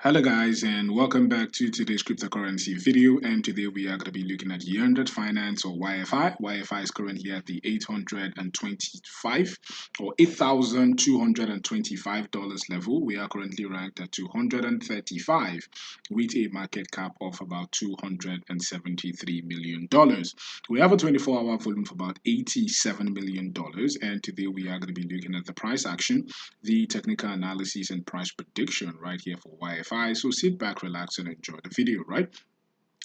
Hello guys, and welcome back to today's cryptocurrency video. And today we are going to be looking at YEARN Finance, or YFI. YFI is currently at the 825 or $8,225 level. We are currently ranked at 235 with a market cap of about $273 million. We have a 24-hour volume of about $87 million. And today we are going to be looking at the price action, the technical analysis, and price prediction right here for YFI. So sit back, relax, and enjoy the video, right?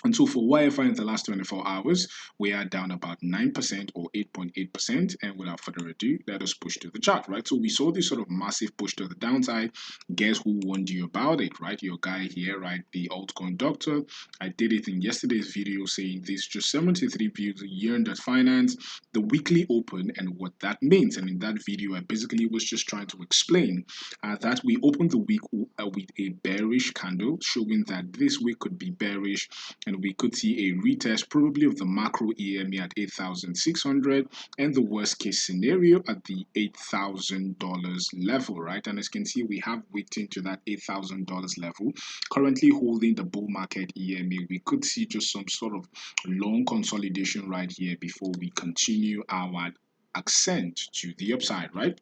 And so for YFI in the last 24 hours, we are down about 9% or 8.8%. And without further ado, let us push to the chart, right? So we saw this sort of massive push to the downside. Guess who warned you about it, right? Your guy here, right? The altcoin doctor. I did it in yesterday's video saying this just 73 views a year in that finance, the weekly open, and what that means. And in that video, I basically was just trying to explain that we opened the week with a bearish candle, showing that this week could be bearish, and we could see a retest probably of the macro EMA at 8,600 and the worst case scenario at the $8,000 level, right? And as you can see, we have waiting to that $8,000 level, currently holding the bull market EMA. We could see just some sort of long consolidation right here before we continue our ascent to the upside, right?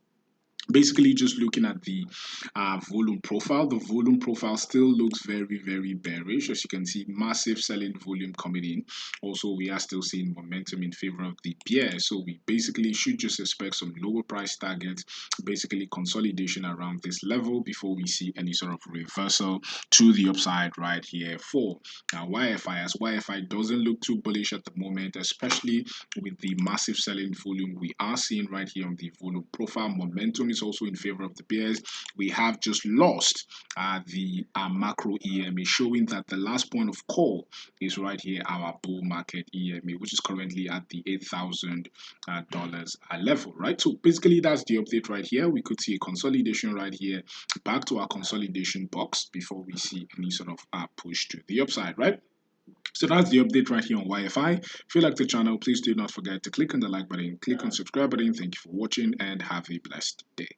Basically, just looking at the volume profile, the volume profile still looks very, very bearish. As you can see, massive selling volume coming in. Also, we are still seeing momentum in favor of the bears. So we basically should just expect some lower price targets, basically consolidation around this level before we see any sort of reversal to the upside right here for YFI. As YFI doesn't look too bullish at the moment, especially with the massive selling volume we are seeing right here on the volume profile. Momentum is also in favor of the bears. We have just lost the macro EMA, showing that the last point of call is right here, our bull market EMA, which is currently at the $8,000 level, right? So basically, that's the update right here. We could see a consolidation right here, back to our consolidation box before we see any sort of push to the upside, right? So that's the update right here on YFI. If you like the channel, please do not forget to click on the like button, click on subscribe button. Thank you for watching and have a blessed day.